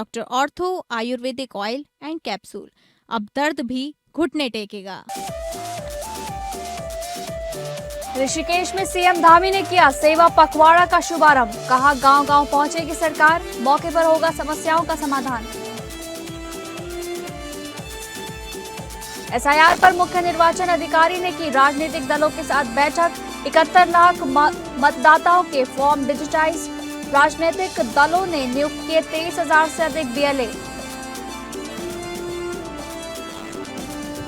Doctor ortho Ayurvedic oil and capsule. अब दर्द भी घुटने टेकेगा। ऋषिकेश में सीएम धामी ने किया सेवा पखवाड़ा का शुभारंभ। कहा गांव-गांव पहुंचेगी सरकार, मौके पर होगा समस्याओं का समाधान। एसआईआर पर मुख्य निर्वाचन अधिकारी ने की राजनीतिक दलों के साथ बैठक। 71 लाख मतदाताओं के फॉर्म डिजिटाइज। राजनीतिक दलों ने नियुक्त किए 23,000 से अधिक बीएलए।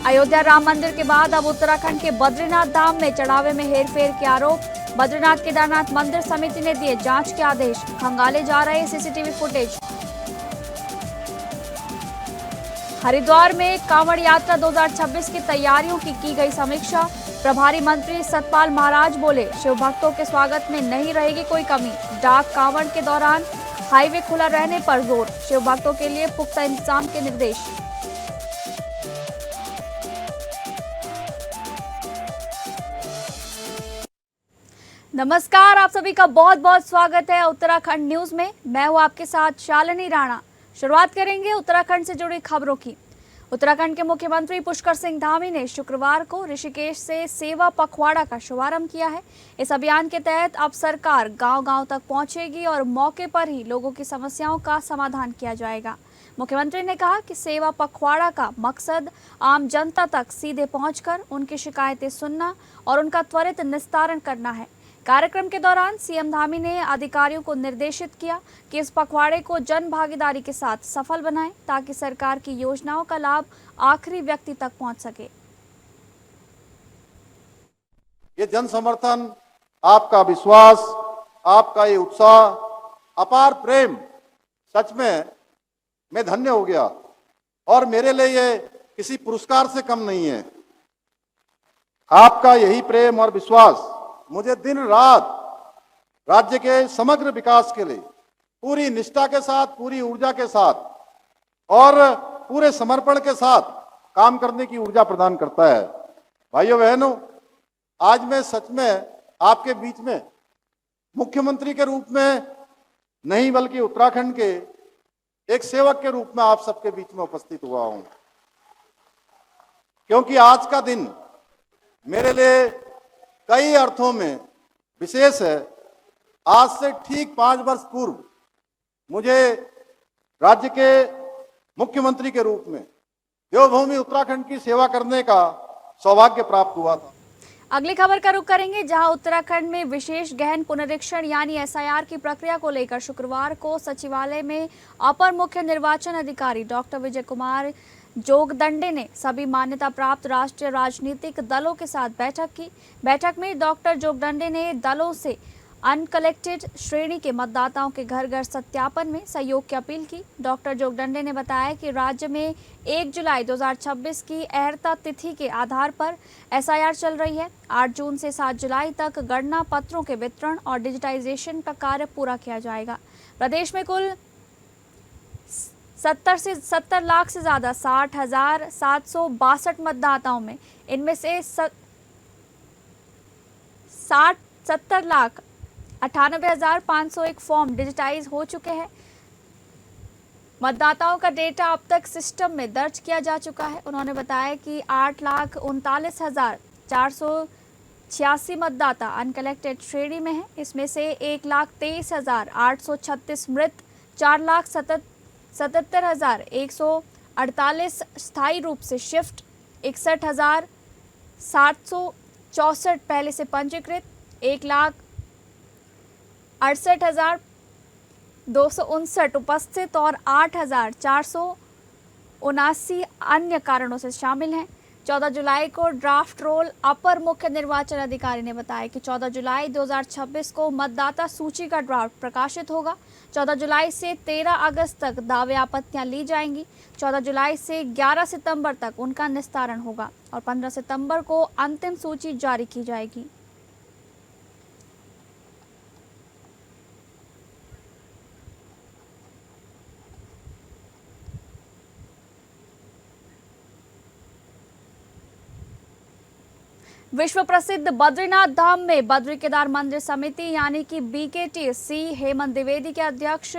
अयोध्या राम मंदिर के बाद अब उत्तराखंड के बद्रीनाथ धाम में चढ़ावे में हेरफेर के आरोप। बद्रीनाथ केदारनाथ मंदिर समिति ने दिए जांच के आदेश। खंगाले जा रहे सीसीटीवी फुटेज। हरिद्वार में कांवड़ यात्रा 2026 की तैयारियों की गई समीक्षा। प्रभारी मंत्री सतपाल महाराज बोले, शिव भक्तों के स्वागत में नहीं रहेगी कोई कमी। डाक कांवड़ के दौरान हाईवे खुला रहने पर जोर। शिव भक्तों के लिए पुख्ता इंतजाम के निर्देश। नमस्कार, आप सभी का बहुत बहुत स्वागत है उत्तराखंड न्यूज में। मैं हूं आपके साथ शालिनी राणा। शुरुआत करेंगे उत्तराखंड से जुड़ी खबरों की। उत्तराखंड के मुख्यमंत्री पुष्कर सिंह धामी ने शुक्रवार को ऋषिकेश से सेवा पखवाड़ा का शुभारंभ किया है। इस अभियान के तहत अब सरकार गांव-गांव तक पहुंचेगी और मौके पर ही लोगों की समस्याओं का समाधान किया जाएगा। मुख्यमंत्री ने कहा कि सेवा पखवाड़ा का मकसद आम जनता तक सीधे पहुंचकर उनकी शिकायतें सुनना और उनका त्वरित निस्तारण करना है। कार्यक्रम के दौरान सीएम धामी ने अधिकारियों को निर्देशित किया कि इस पखवाड़े को जन भागीदारी के साथ सफल बनाएं ताकि सरकार की योजनाओं का लाभ आखिरी व्यक्ति तक पहुंच सके। ये जन समर्थन, आपका विश्वास, आपका ये उत्साह, अपार प्रेम, सच में मैं धन्य हो गया और मेरे लिए ये किसी पुरस्कार से कम नहीं है। आपका यही प्रेम और विश्वास मुझे दिन रात राज्य के समग्र विकास के लिए पूरी निष्ठा के साथ, पूरी ऊर्जा के साथ और पूरे समर्पण के साथ काम करने की ऊर्जा प्रदान करता है। भाइयों बहनों, आज मैं सच में आपके बीच में मुख्यमंत्री के रूप में नहीं बल्कि उत्तराखंड के एक सेवक के रूप में आप सबके बीच में उपस्थित हुआ हूं, क्योंकि आज का दिन मेरे लिए कई अर्थों में विशेष है। आज से ठीक 5 वर्ष पूर्व मुझे राज्य के मुख्यमंत्री के रूप में देवभूमि उत्तराखंड की सेवा करने का सौभाग्य प्राप्त हुआ था। अगली खबर का रुख करेंगे, जहां उत्तराखंड में विशेष गहन पुनरीक्षण यानी एसआईआर की प्रक्रिया को लेकर शुक्रवार को सचिवालय में अपर मुख्य निर्वाचन अधिकारी डॉक्टर विजय कुमार जोगदंडे ने सभी मान्यता प्राप्त राष्ट्रीय राजनीतिक दलों के साथ बैठक की। बैठक में डॉक्टर जोगदंडे ने दलों से अनकलेक्टेड श्रेणी के मतदाताओं के घर घर सत्यापन में सहयोग की अपील की। डॉक्टर जोगदंडे ने बताया कि राज्य में 1 जुलाई 2026 की अहर्ता तिथि के आधार पर एसआईआर चल रही है। 8 जून से 7 जुलाई तक गणना पत्रों के वितरण और डिजिटाइजेशन का कार्य पूरा किया जाएगा। प्रदेश में कुल 70 लाख से ज्यादा 60,762 मतदाताओं में इनमें से 70 लाख 98,501 फॉर्म डिजिटाइज हो चुके हैं। मतदाताओं का डेटा अब तक सिस्टम में दर्ज किया जा चुका है। उन्होंने बताया कि 8,39,486 मतदाता अनकलेक्टेड श्रेणी में हैं। इसमें से 1,23,836 मृत, 4,77,148 स्थायी रूप से शिफ्ट, 61,764 पहले से पंजीकृत, 1,68,259 उपस्थित और 8,479 अन्य कारणों से शामिल हैं। 14 जुलाई को ड्राफ्ट रोल अपर मुख्य निर्वाचन अधिकारी ने बताया कि 14 जुलाई 2026 को मतदाता सूची का ड्राफ्ट प्रकाशित होगा। 14 जुलाई से 13 अगस्त तक दावे आपत्तियां ली जाएंगी। 14 जुलाई से 11 सितंबर तक उनका निस्तारण होगा और 15 सितंबर को अंतिम सूची जारी की जाएगी। विश्व प्रसिद्ध बद्रीनाथ धाम में बद्री केदार मंदिर समिति यानी कि BKTC हेमंत द्विवेदी के अध्यक्ष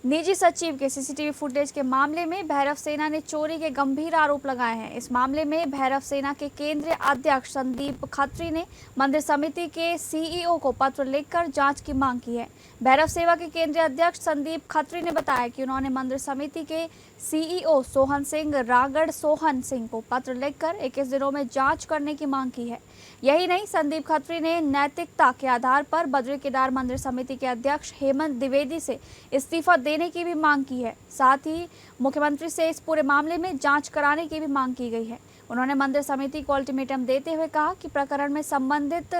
निजी सचिव के सीसीटीवी फुटेज के मामले में भैरव सेना ने चोरी के गंभीर आरोप लगाए हैं। इस मामले में भैरव सेना के केंद्रीय अध्यक्ष संदीप खत्री ने मंदिर समिति के सीईओ को पत्र लिखकर जांच की मांग की है। भैरव सेवा के केंद्रीय अध्यक्ष संदीप खत्री ने बताया कि उन्होंने मंदिर समिति के सीईओ सोहन सिंह रागड़ सोहन सिंह को पत्र लिखकर 21 दिनों में जांच करने की मांग की है। यही नहीं, संदीप खत्री ने नैतिकता के आधार पर बद्री केदार मंदिर समिति के अध्यक्ष हेमंत द्विवेदी से इस्तीफा देने की भी मांग की है। साथ ही मुख्यमंत्री से इस पूरे मामले में जांच कराने की भी मांग की गई है। उन्होंने मंदिर समिति को अल्टीमेटम देते हुए कहा कि प्रकरण में संबंधित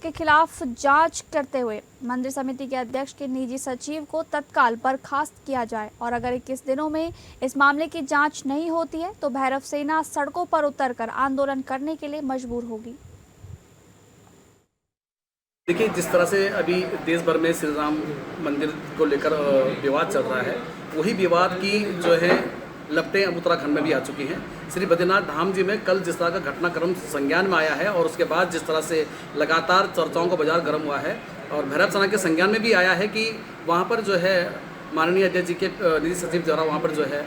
के खिलाफ जांच करते हुए मंदिर समिति के अध्यक्ष के निजी सचिव को तत्काल बर्खास्त किया जाए और अगर 21 दिनों में इस मामले की जांच नहीं होती है तो भैरव सेना सड़कों पर उतरकर आंदोलन करने के लिए मजबूर होगी। देखिए, जिस तरह से अभी देश भर में श्री राम मंदिर को लेकर विवाद चल रहा है, वही विवाद की जो है लपटें अब उत्तराखंड में भी आ चुकी हैं। श्री बद्रीनाथ धाम जी में कल जिस तरह का घटनाक्रम संज्ञान में आया है और उसके बाद जिस तरह से लगातार चर्चाओं का बाजार गर्म हुआ है और भैरव सेना के संज्ञान में भी आया है कि वहाँ पर जो है माननीय अध्यक्ष जी के निजी सचिव द्वारा वहाँ पर जो है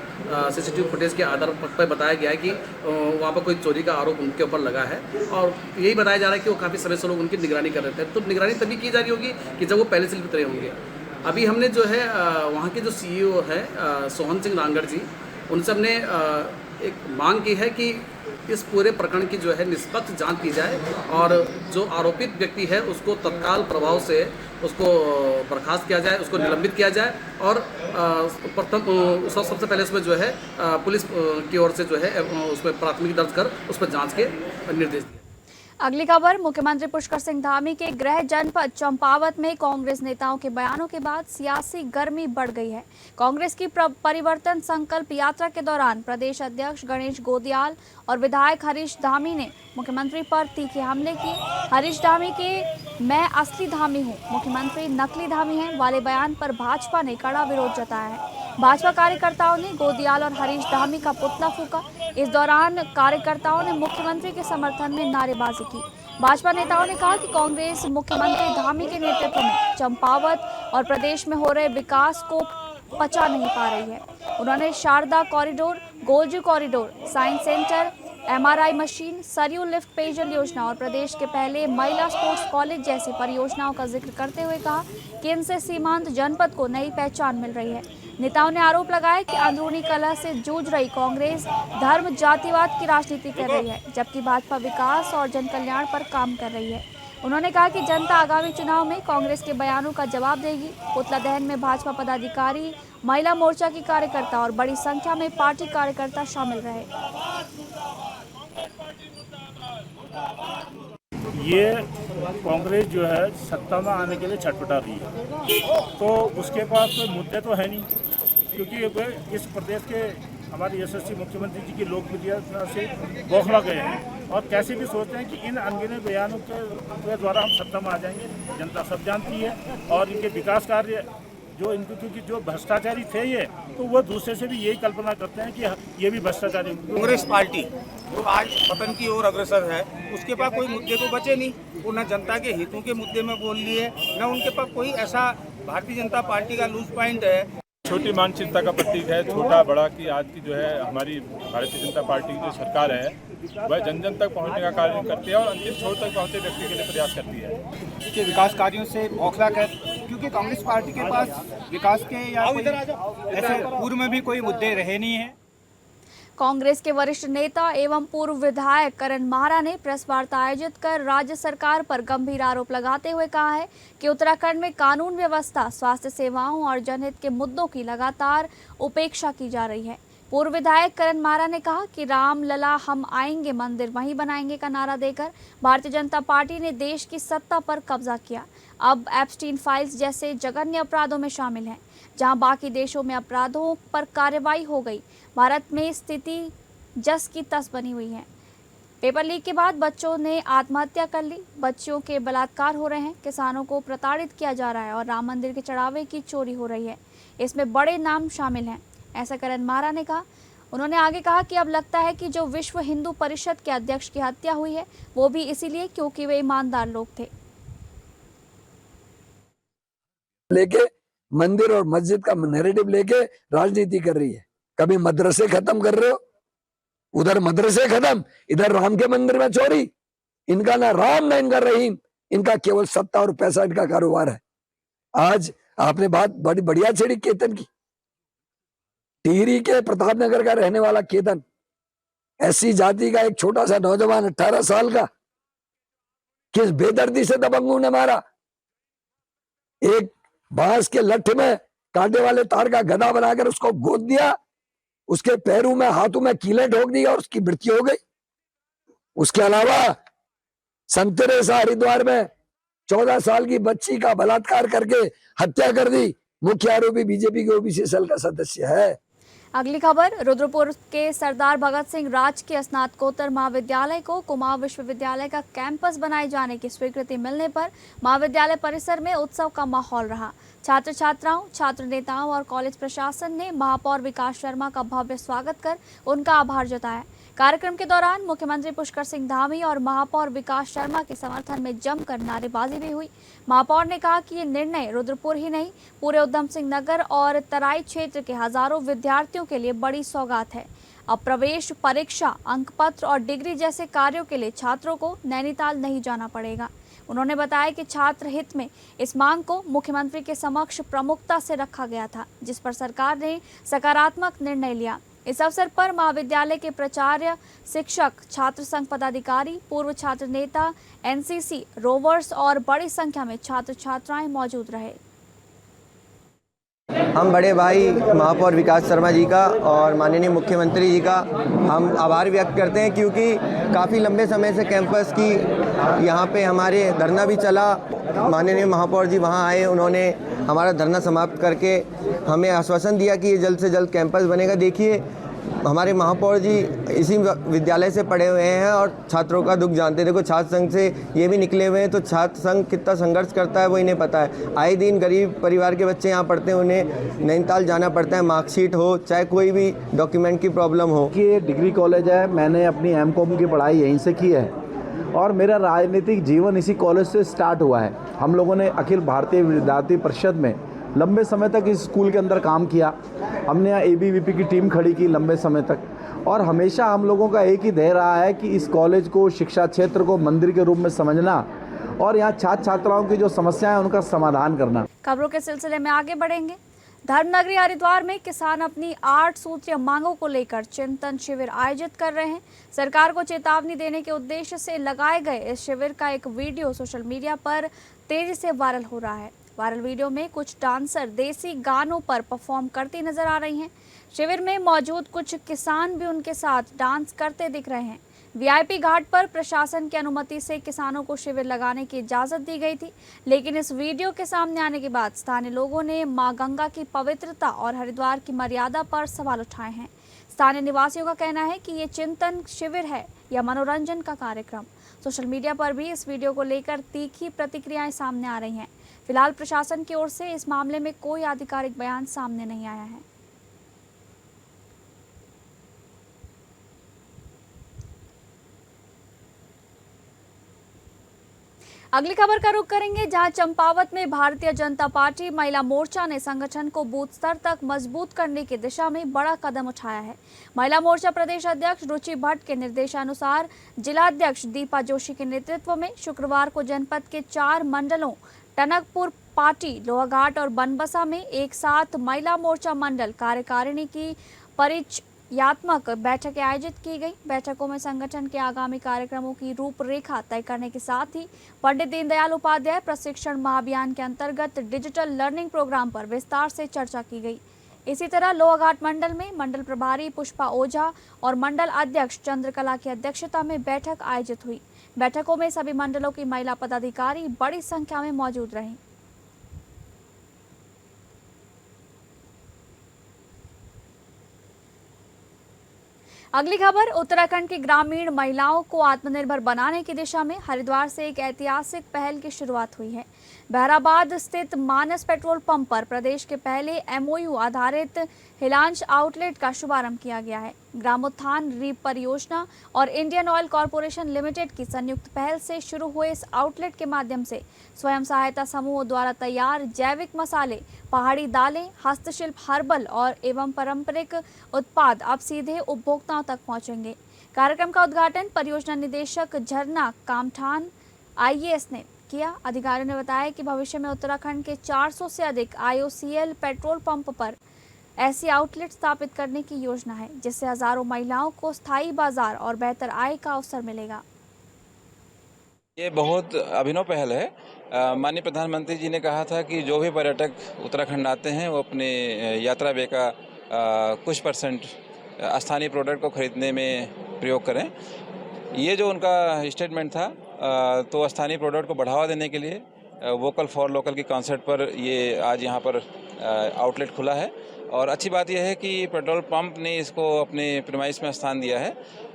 सीसीटीवी फुटेज के आधार पर बताया गया है कि वहाँ पर कोई चोरी का आरोप उनके ऊपर लगा है और यही बताया जा रहा है कि वो काफ़ी समय से लोग उनकी निगरानी कर रहे थे। तो निगरानी तभी की जा रही होगी कि जब वो पहले से लिप्त रहे होंगे। अभी हमने जो है वहाँ के जो सीईओ है सोहन सिंह रांगड़ जी, उनसे हमने एक मांग की है कि इस पूरे प्रकरण की जो है निष्पक्ष जांच की जाए और जो आरोपित व्यक्ति है उसको तत्काल प्रभाव से उसको बर्खास्त किया जाए, उसको निलंबित किया जाए और प्रथम सबसे पहले उसमें जो है पुलिस की ओर से जो है उसमें प्राथमिकी दर्ज कर उस पर जांच के निर्देश दिए। अगली खबर, मुख्यमंत्री पुष्कर सिंह धामी के गृह जनपद चंपावत में कांग्रेस नेताओं के बयानों के बाद सियासी गर्मी बढ़ गई है। कांग्रेस की परिवर्तन संकल्प यात्रा के दौरान प्रदेश अध्यक्ष गणेश गोदियाल और विधायक हरीश धामी ने मुख्यमंत्री पर तीखे हमले किए। हरीश धामी के "मैं असली धामी हूं, मुख्यमंत्री नकली धामी हैं" वाले बयान पर भाजपा ने कड़ा विरोध जताया है। भाजपा कार्यकर्ताओं ने गोदियाल और हरीश धामी का पुतला फूंका। इस दौरान कार्यकर्ताओं ने मुख्यमंत्री के समर्थन में नारेबाजी की। भाजपा नेताओं ने कहा कि कांग्रेस मुख्यमंत्री धामी के नेतृत्व में चंपावत और प्रदेश में हो रहे विकास को पचा नहीं पा रही है। उन्होंने Sharda corridor, Golju corridor, science centre, MRI machine, Saryu lift पेयजल योजना और प्रदेश के पहले महिला स्पोर्ट्स कॉलेज जैसी परियोजनाओं का जिक्र करते हुए कहा कि इनसे सीमांत जनपद को नई पहचान मिल रही है। नेताओं ने आरोप लगाया कि अंदरूनी कलह से जूझ रही कांग्रेस धर्म जातिवाद की राजनीति कर रही है, जबकि भाजपा विकास और जन कल्याण पर काम कर रही है। उन्होंने कहा कि जनता आगामी चुनाव में कांग्रेस के बयानों का जवाब देगी। पुतला दहन में भाजपा पदाधिकारी, महिला मोर्चा की कार्यकर्ता और बड़ी संख्या में पार्टी कार्यकर्ता शामिल रहे। ये कांग्रेस जो है सत्ता में आने के लिए छटपटा रही है, तो उसके पास कोई मुद्दे तो है नहीं, क्योंकि इस प्रदेश के हमारे यशस्वी मुख्यमंत्री जी की लोकप्रियता से बौखला गए हैं और कैसे भी सोचते हैं कि इन अनगिनत बयानों के द्वारा हम सत्ता में आ जाएंगे। जनता सब जानती है और इनके विकास कार्य जो इनको, क्योंकि जो भ्रष्टाचारी थे ये, तो वो दूसरे से भी यही कल्पना करते हैं कि ये भी भ्रष्टाचारी। कांग्रेस पार्टी जो आज पतन की ओर अग्रसर है, उसके पास कोई मुद्दे तो बचे नहीं। वो न जनता के हितों के मुद्दे में बोल लिए, न उनके पास कोई ऐसा भारतीय जनता पार्टी का लूज पॉइंट है। छोटी मानसिकता का प्रतीक है, छोटा बड़ा, कि आज की जो है हमारी भारतीय जनता पार्टी की जो सरकार है वह जन जन तक पहुंचने का कार्य करती है और अंतिम छोर तक पहुंचे व्यक्ति के लिए प्रयास करती है। के विकास कार्यों से बौखला कर, क्योंकि कांग्रेस पार्टी के पास विकास के या ऐसे पूर्व में भी कोई मुद्दे रहे नहीं है। कांग्रेस के वरिष्ठ नेता एवं पूर्व विधायक करण माहरा ने प्रेस वार्ता आयोजित कर राज्य सरकार पर गंभीर आरोप लगाते हुए कहा है कि उत्तराखंड में कानून व्यवस्था, स्वास्थ्य सेवाओं और जनहित के मुद्दों की लगातार उपेक्षा की जा रही है। पूर्व विधायक करण माहरा ने कहा कि राम लला हम आएंगे, मंदिर वहीं बनाएंगे का नारा देकर भारतीय जनता पार्टी ने देश की सत्ता पर कब्जा किया। अब एप्स्टीन फाइल्स जैसे जघन्य अपराधों में शामिल हैं, जहां बाकी देशों में अपराधों पर कार्रवाई हो गई, भारत में स्थिति जस की तस बनी हुई है। पेपर लीक के बाद बच्चों ने आत्महत्या कर ली, बच्चों के बलात्कार हो रहे हैं, किसानों को प्रताड़ित किया जा रहा है और राम मंदिर के चढ़ावे की चोरी हो रही है। इसमें बड़े नाम शामिल हैं, ऐसा करण माहरा ने कहा। उन्होंने आगे कहा कि अब लगता है कि जो विश्व हिंदू परिषद के अध्यक्ष की हत्या हुई है वो भी इसीलिए क्योंकि वे ईमानदार लोग थे। लेके मंदिर और मस्जिद का नैरेटिव लेके राजनीति कर रही है। कभी मदरसे खत्म कर रहे हो, उधर मदरसे खत्म, इधर राम के मंदिर में चोरी। इनका ना राम ना इनका रहीम, इनका केवल सत्ता और पैसा इनका कारोबार है। आज आपने बात बड़ी बढ़िया छेड़ी केतन की। टिहरी के प्रतापनगर का रहने वाला केतन, ऐसी जाति का एक छोटा सा नौजवान 18 साल का, किस बेदर्दी से दबंगों ने मारा। एक बांस के लठ में कांटे वाले तार का गदा बनाकर उसको गोद दिया, उसके पैरों में हाथों में कीलें ठोक दी और उसकी मृत्यु हो गई। उसके अलावा संतरेसा हरिद्वार में 14 साल की बच्ची का बलात्कार करके हत्या कर दी। मुख्य आरोपी बीजेपी के ओबीसी सेल का सदस्य है। अगली खबर, रुद्रपुर के सरदार भगत सिंह राजकीय स्नातकोत्तर महाविद्यालय को कुमाऊं विश्वविद्यालय का कैंपस बनाए जाने की स्वीकृति मिलने पर महाविद्यालय परिसर में उत्सव का माहौल रहा। छात्र छात्राओं, छात्र नेताओं और कॉलेज प्रशासन ने महापौर विकास शर्मा का भव्य स्वागत कर उनका आभार जताया। कार्यक्रम के दौरान मुख्यमंत्री पुष्कर सिंह धामी और महापौर विकास शर्मा के समर्थन में जमकर नारेबाजी भी हुई। महापौर ने कहा कि ये निर्णय रुद्रपुर ही नहीं, पूरे उधम सिंह नगर और तराई क्षेत्र के हजारों विद्यार्थियों के लिए बड़ी सौगात है। अब प्रवेश परीक्षा, अंक पत्र और डिग्री जैसे कार्यों के लिए छात्रों को नैनीताल नहीं जाना पड़ेगा। उन्होंने बताया कि छात्र हित में इस मांग को मुख्यमंत्री के समक्ष प्रमुखता से रखा गया था, जिस पर सरकार ने सकारात्मक निर्णय लिया। इस अवसर पर महाविद्यालय के प्राचार्य, शिक्षक, छात्र संघ पदाधिकारी, पूर्व छात्र नेता, एनसीसी, रोवर्स और बड़ी संख्या में छात्र छात्राएं मौजूद रहे। हम बड़े भाई महापौर विकास शर्मा जी का और माननीय मुख्यमंत्री जी का हम आभार व्यक्त करते हैं, क्योंकि काफ़ी लंबे समय से कैंपस की यहाँ पे हमारे धरना भी चला। माननीय महापौर जी वहाँ आए, उन्होंने हमारा धरना समाप्त करके हमें आश्वासन दिया कि ये जल्द से जल्द कैंपस बनेगा। देखिए, हमारे महापौर जी इसी विद्यालय से पढ़े हुए हैं और छात्रों का दुख जानते हैं। देखो, छात्र संघ से ये भी निकले हुए हैं, तो छात्र संघ कितना संघर्ष करता है वो इन्हें पता है। आए दिन गरीब परिवार के बच्चे यहाँ पढ़ते हैं, उन्हें नैनीताल जाना पड़ता है, मार्कशीट हो चाहे कोई भी डॉक्यूमेंट की प्रॉब्लम हो। कि ये डिग्री कॉलेज है, मैंने अपनी एमकॉम की पढ़ाई यहीं से की है और मेरा राजनीतिक जीवन इसी कॉलेज से स्टार्ट हुआ है। हम लोगों ने अखिल भारतीय विद्यार्थी परिषद में लंबे समय तक इस स्कूल के अंदर काम किया। हमने यहाँ ABVP की टीम खड़ी की लंबे समय तक और हमेशा हम लोगों का एक ही ध्येय रहा है कि इस कॉलेज को, शिक्षा क्षेत्र को मंदिर के रूप में समझना और यहाँ छात्र छात्राओं की जो समस्याएं हैं उनका समाधान करना। खबरों के सिलसिले में आगे बढ़ेंगे। धर्मनगरी हरिद्वार में किसान अपनी 8 सूत्रीय मांगों को लेकर चिंतन शिविर आयोजित कर रहे हैं। सरकार को चेतावनी देने के उद्देश्य से लगाए गए इस शिविर का एक वीडियो सोशल मीडिया पर तेजी से वायरल हो रहा है। वायरल वीडियो में कुछ डांसर देसी गानों पर परफॉर्म करती नजर आ रही हैं। शिविर में मौजूद कुछ किसान भी उनके साथ डांस करते दिख रहे हैं। VIP घाट पर प्रशासन की अनुमति से किसानों को शिविर लगाने की इजाजत दी गई थी, लेकिन इस वीडियो के सामने आने के बाद स्थानीय लोगों ने मां गंगा की पवित्रता और हरिद्वार की मर्यादा पर सवाल उठाए हैं। स्थानीय निवासियों का कहना है कि ये चिंतन शिविर है या मनोरंजन का कार्यक्रम। सोशल मीडिया पर भी इस वीडियो को लेकर तीखी प्रतिक्रियाएं सामने आ रही हैं। फिलहाल प्रशासन की ओर से इस मामले में कोई आधिकारिक बयान सामने नहीं आया है। अगली खबर का रुख करेंगे, जहां चंपावत में भारतीय जनता पार्टी महिला मोर्चा ने संगठन को बूथ स्तर तक मजबूत करने की दिशा में बड़ा कदम उठाया है। महिला मोर्चा प्रदेश अध्यक्ष रुचि भट्ट के निर्देशानुसार जिलाध्यक्ष दीपा जोशी के नेतृत्व में शुक्रवार को जनपद के 4 मंडलों टनकपुर, पाटी, लोहाघाट और बनबसा में एक साथ महिला मोर्चा मंडल कार्यकारिणी की परिचयात्मक बैठकें आयोजित की गई। बैठकों में संगठन के आगामी कार्यक्रमों की रूपरेखा तय करने के साथ ही पंडित दीनदयाल उपाध्याय प्रशिक्षण महाअभियान के अंतर्गत डिजिटल लर्निंग प्रोग्राम पर विस्तार से चर्चा की गई। इसी तरह लोहाघाट मंडल में मंडल प्रभारी पुष्पा ओझा और मंडल अध्यक्ष चंद्रकला की अध्यक्षता में बैठक आयोजित हुई। बैठकों में सभी मंडलों की महिला पदाधिकारी बड़ी संख्या में मौजूद रहीं। अगली खबर, उत्तराखंड की ग्रामीण महिलाओं को आत्मनिर्भर बनाने की दिशा में हरिद्वार से एक ऐतिहासिक पहल की शुरुआत हुई है। बहराबाद स्थित मानस पेट्रोल पंप पर प्रदेश के पहले MOU आधारित हिलांश आउटलेट का शुभारंभ किया गया है। ग्रामोत्थान रीप परियोजना और इंडियन ऑयल कॉरपोरेशन लिमिटेड की संयुक्त पहल से शुरू हुए इस आउटलेट के माध्यम से स्वयं सहायता समूहों द्वारा तैयार जैविक मसाले, पहाड़ी दालें, हस्तशिल्प, हर्बल और एवं पारंपरिक उत्पाद अब सीधे उपभोक्ताओं तक पहुंचेंगे। कार्यक्रम का उद्घाटन परियोजना निदेशक झरना कामठान IAS ने किया। अधिकारियों ने बताया कि भविष्य में उत्तराखंड के 400 से अधिक IOCL पेट्रोल पंप पर ऐसी आउटलेट स्थापित करने की योजना है, जिससे हजारों महिलाओं को स्थायी बाजार और बेहतर आय का अवसर मिलेगा। ये बहुत अभिनव पहल है। माननीय प्रधानमंत्री जी ने कहा था कि जो भी पर्यटक उत्तराखंड आते हैं वो अपने यात्रा व्यय का कुछ परसेंट स्थानीय प्रोडक्ट को खरीदने में प्रयोग करें। ये जो उनका स्टेटमेंट था तो स्थानीय प्रोडक्ट को बढ़ावा देने के लिए वोकल फॉर लोकल की कॉन्सेप्ट पर ये आज यहाँ पर आउटलेट खुला है। और अच्छी बात यह है कि पेट्रोल पंप ने इसको अपने प्रीमाइस में स्थान दिया है।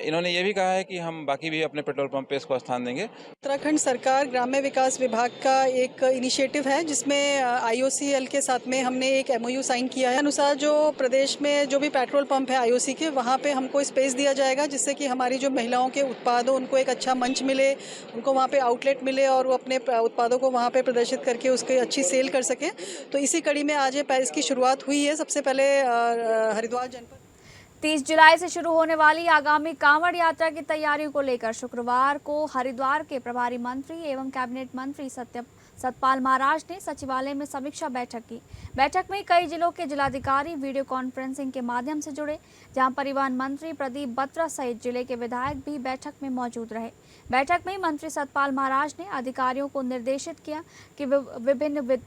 इन्होंने ये भी कहा है कि हम बाकी भी अपने पेट्रोल पंप पे इसको स्थान देंगे। उत्तराखंड सरकार ग्राम्य विकास विभाग का एक इनिशिएटिव है, जिसमें IOCL के साथ में हमने एक MOU साइन किया है। अनुसार जो प्रदेश में जो भी पेट्रोल पंप है IOC के, वहाँ पे हमको स्पेस दिया जाएगा, जिससे कि हमारी जो महिलाओं के उत्पाद हो उनको एक अच्छा मंच मिले, उनको वहाँ पे आउटलेट मिले और वो अपने उत्पादों को वहाँ पे प्रदर्शित करके उसकी अच्छी सेल कर सकें। तो इसी कड़ी में आज इसकी शुरुआत हुई है। सबसे पहले हरिद्वार जनपद 30 जुलाई से शुरू होने वाली आगामी कांवड़ यात्रा की तैयारियों को लेकर शुक्रवार को हरिद्वार के प्रभारी मंत्री एवं कैबिनेट मंत्री सतपाल महाराज ने सचिवालय में समीक्षा बैठक की। बैठक में कई जिलों के जिलाधिकारी वीडियो कॉन्फ्रेंसिंग के माध्यम से जुड़े, जहां परिवहन मंत्री प्रदीप बत्रा सहित जिले के विधायक भी बैठक में मौजूद रहे। बैठक में मंत्री सतपाल महाराज ने अधिकारियों को निर्देशित किया कि विभिन्न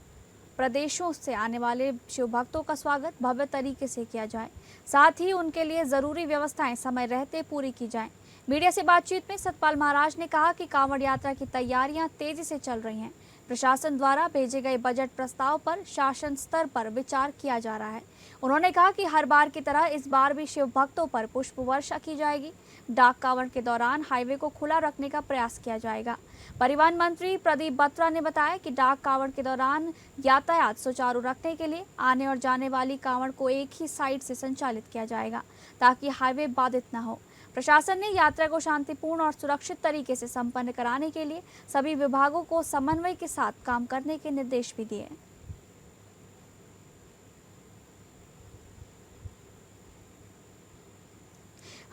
प्रदेशों से आने वाले शिव भक्तों का स्वागत भव्य तरीके से किया जाए, साथ ही उनके लिए जरूरी व्यवस्थाएं समय रहते पूरी की जाएं। मीडिया से बातचीत में सतपाल महाराज ने कहा कि कांवड़ यात्रा की तैयारियां तेजी से चल रही हैं। प्रशासन द्वारा भेजे गए बजट प्रस्ताव पर शासन स्तर पर विचार किया जा रहा है। उन्होंने कहा कि हर बार की तरह इस बार भी शिव भक्तों पर पुष्प वर्षा की जाएगी। डाक कांवड़ के दौरान हाईवे को खुला रखने का प्रयास किया जाएगा। परिवहन मंत्री प्रदीप बत्रा ने बताया कि डाक कांवड़ के दौरान यातायात सुचारू रखने के लिए आने और जाने वाली कांवड़ को एक ही साइड से संचालित किया जाएगा, ताकि हाईवे बाधित न हो। प्रशासन ने यात्रा को शांतिपूर्ण और सुरक्षित तरीके से संपन्न कराने के लिए सभी विभागों को समन्वय के साथ काम करने के निर्देश भी दिए।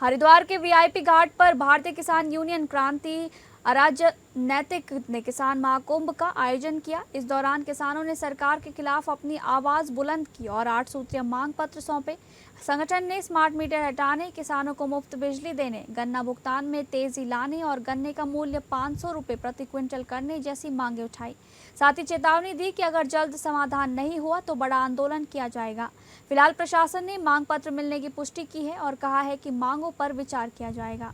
हरिद्वार के VIP घाट पर भारतीय किसान यूनियन क्रांति अराजनैतिक ने किसान महाकुंभ का आयोजन किया। इस दौरान किसानों ने सरकार के खिलाफ अपनी आवाज बुलंद की और 8 सूत्रीय मांग पत्र सौंपे। संगठन ने स्मार्ट मीटर हटाने, किसानों को मुफ्त बिजली देने, गन्ना भुगतान में तेजी लाने और गन्ने का मूल्य 500 रुपये प्रति क्विंटल करने जैसी मांगे उठाई। साथ ही चेतावनी दी कि अगर जल्द समाधान नहीं हुआ तो बड़ा आंदोलन किया जाएगा। फिलहाल प्रशासन ने मांग पत्र मिलने की पुष्टि की है और कहा है कि मांगों पर विचार किया जाएगा।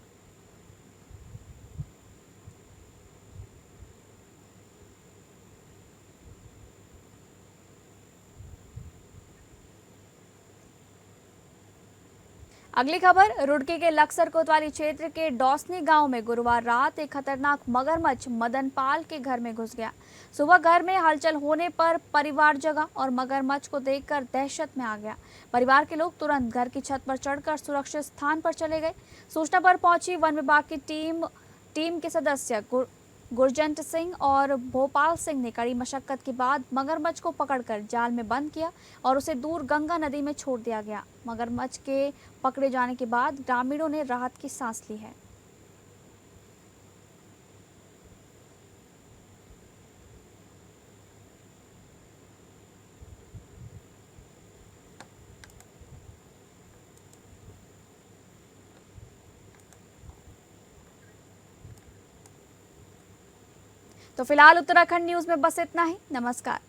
अगली खबर, रुड़की के लक्सर कोतवाली क्षेत्र के डौसनी गांव में गुरुवार रात एक खतरनाक मगरमच्छ मदन पाल के घर में घुस गया। सुबह घर में हलचल होने पर परिवार जगा और मगरमच्छ को देखकर दहशत में आ गया। परिवार के लोग तुरंत घर की छत पर चढ़कर सुरक्षित स्थान पर चले गए। सूचना पर पहुंची वन विभाग की टीम के सदस्य गुरजंट सिंह और भोपाल सिंह ने कड़ी मशक्कत के बाद मगरमच्छ को पकड़कर जाल में बंद किया और उसे दूर गंगा नदी में छोड़ दिया गया। मगरमच्छ के पकड़े जाने के बाद ग्रामीणों ने राहत की सांस ली है। तो फिलहाल उत्तराखंड न्यूज में बस इतना ही। नमस्कार।